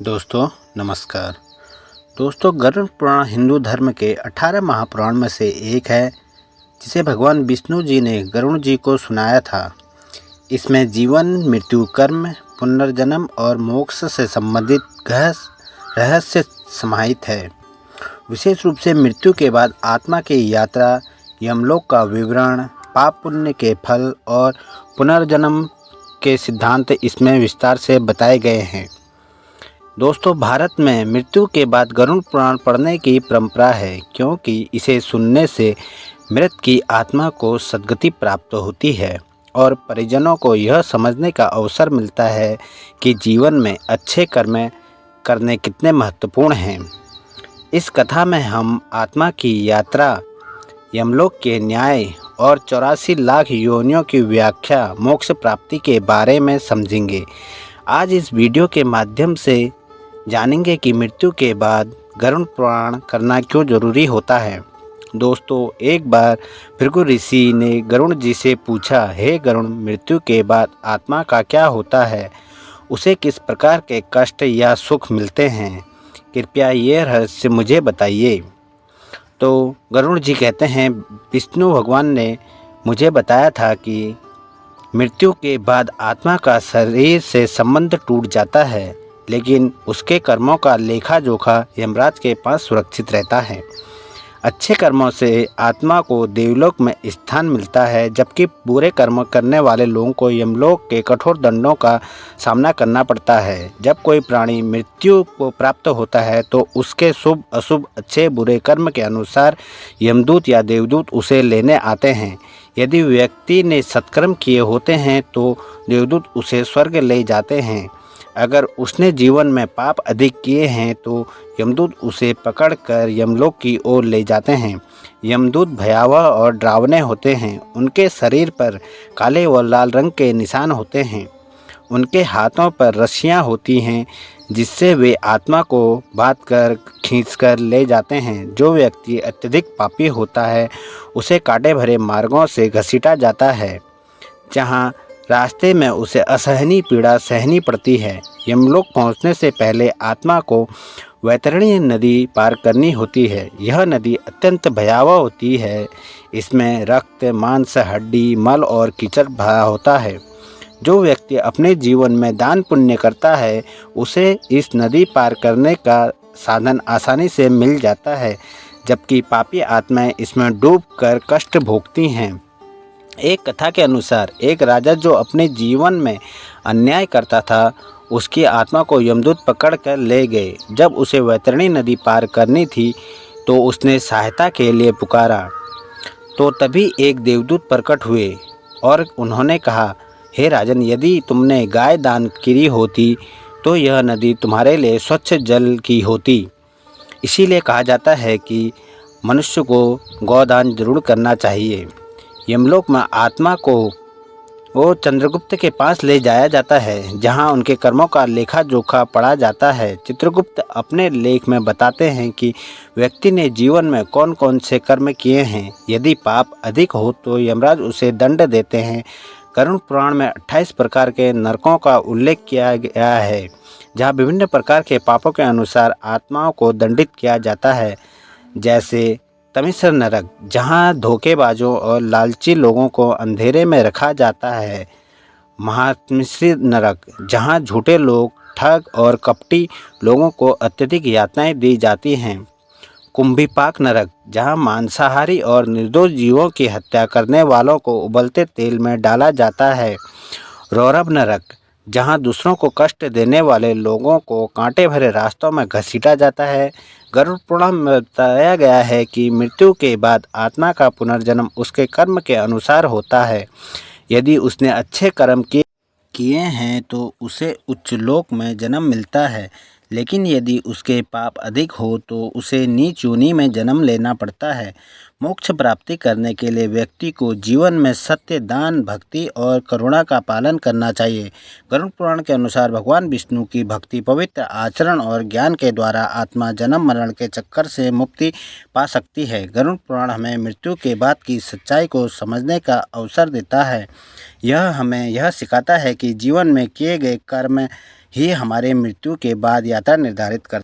दोस्तों नमस्कार। दोस्तों, गरुड़ पुराण हिंदू धर्म के 18 महापुराण में से एक है, जिसे भगवान विष्णु जी ने गरुड़ जी को सुनाया था। इसमें जीवन, मृत्यु, कर्म, पुनर्जन्म और मोक्ष से संबंधित गहन रहस्य समाहित है। विशेष रूप से मृत्यु के बाद आत्मा की यात्रा, यमलोक का विवरण, पाप पुण्य के फल और पुनर्जन्म के सिद्धांत इसमें विस्तार से बताए गए हैं। दोस्तों, भारत में मृत्यु के बाद गरुड़ पुराण पढ़ने की परंपरा है, क्योंकि इसे सुनने से मृत की आत्मा को सद्गति प्राप्त होती है और परिजनों को यह समझने का अवसर मिलता है कि जीवन में अच्छे कर्म करने कितने महत्वपूर्ण हैं। इस कथा में हम आत्मा की यात्रा, यमलोक के न्याय और 84 लाख योनियों की व्याख्या, मोक्ष प्राप्ति के बारे में समझेंगे। आज इस वीडियो के माध्यम से जानेंगे कि मृत्यु के बाद गरुड़ पुराण करना क्यों जरूरी होता है। दोस्तों, एक बार भृगु ऋषि ने गरुड़ जी से पूछा, हे गरुड़, मृत्यु के बाद आत्मा का क्या होता है? उसे किस प्रकार के कष्ट या सुख मिलते हैं? कृपया ये रहस्य मुझे बताइए। तो गरुड़ जी कहते हैं, विष्णु भगवान ने मुझे बताया था कि मृत्यु के बाद आत्मा का शरीर से संबंध टूट जाता है, लेकिन उसके कर्मों का लेखा जोखा यमराज के पास सुरक्षित रहता है। अच्छे कर्मों से आत्मा को देवलोक में स्थान मिलता है, जबकि बुरे कर्म करने वाले लोगों को यमलोक के कठोर दंडों का सामना करना पड़ता है। जब कोई प्राणी मृत्यु को प्राप्त होता है तो उसके शुभ अशुभ, अच्छे बुरे कर्म के अनुसार यमदूत या देवदूत उसे लेने आते हैं। यदि व्यक्ति ने सत्कर्म किए होते हैं तो देवदूत उसे स्वर्ग ले जाते हैं। अगर उसने जीवन में पाप अधिक किए हैं तो यमदूत उसे पकड़कर यमलोक की ओर ले जाते हैं। यमदूत भयावह और डरावने होते हैं। उनके शरीर पर काले व लाल रंग के निशान होते हैं। उनके हाथों पर रस्सियां होती हैं, जिससे वे आत्मा को बांध कर खींच कर ले जाते हैं। जो व्यक्ति अत्यधिक पापी होता है उसे कांटे भरे मार्गों से घसीटा जाता है, जहाँ रास्ते में उसे असहनीय पीड़ा सहनी पड़ती है। यमलोक पहुंचने से पहले आत्मा को वैतरणी नदी पार करनी होती है। यह नदी अत्यंत भयावह होती है। इसमें रक्त, मांस, हड्डी, मल और कीचड़ भरा होता है। जो व्यक्ति अपने जीवन में दान पुण्य करता है उसे इस नदी पार करने का साधन आसानी से मिल जाता है, जबकि पापी आत्माएं इसमें डूबकर कष्ट भोगती हैं। एक कथा के अनुसार एक राजा जो अपने जीवन में अन्याय करता था, उसकी आत्मा को यमदूत पकड़ कर ले गए। जब उसे वैतरणी नदी पार करनी थी तो उसने सहायता के लिए पुकारा, तो तभी एक देवदूत प्रकट हुए और उन्होंने कहा, हे राजन, यदि तुमने गाय दान की होती तो यह नदी तुम्हारे लिए स्वच्छ जल की होती। इसीलिए कहा जाता है कि मनुष्य को गौदान जरूर करना चाहिए। यमलोक में आत्मा को वो चंद्रगुप्त के पास ले जाया जाता है, जहां उनके कर्मों का लेखा जोखा पढ़ा जाता है। चित्रगुप्त अपने लेख में बताते हैं कि व्यक्ति ने जीवन में कौन कौन से कर्म किए हैं। यदि पाप अधिक हो तो यमराज उसे दंड देते हैं। गरुड़ पुराण में 28 प्रकार के नरकों का उल्लेख किया गया है, जहाँ विभिन्न प्रकार के पापों के अनुसार आत्माओं को दंडित किया जाता है। जैसे तमिश्र नरक, जहाँ धोखेबाजों और लालची लोगों को अंधेरे में रखा जाता है। महात्मिश्र नरक, जहाँ झूठे लोग, ठग और कपटी लोगों को अत्यधिक यातनाएं दी जाती हैं। कुंभीपाक नरक, जहाँ मांसाहारी और निर्दोष जीवों की हत्या करने वालों को उबलते तेल में डाला जाता है। रौरव नरक, जहां दूसरों को कष्ट देने वाले लोगों को कांटे भरे रास्तों में घसीटा जाता है। गरुड़ पुराण में बताया गया है कि मृत्यु के बाद आत्मा का पुनर्जन्म उसके कर्म के अनुसार होता है। यदि उसने अच्छे कर्म किए हैं तो उसे उच्च लोक में जन्म मिलता है, लेकिन यदि उसके पाप अधिक हो तो उसे नीच योनि में जन्म लेना पड़ता है। मोक्ष प्राप्ति करने के लिए व्यक्ति को जीवन में सत्य, दान, भक्ति और करुणा का पालन करना चाहिए। गरुड़ पुराण के अनुसार भगवान विष्णु की भक्ति, पवित्र आचरण और ज्ञान के द्वारा आत्मा जन्म मरण के चक्कर से मुक्ति पा सकती है। गरुड़ पुराण हमें मृत्यु के बाद की सच्चाई को समझने का अवसर देता है। यह हमें यह सिखाता है कि जीवन में किए गए कर्म ही हमारे मृत्यु के बाद यात्रा निर्धारित करता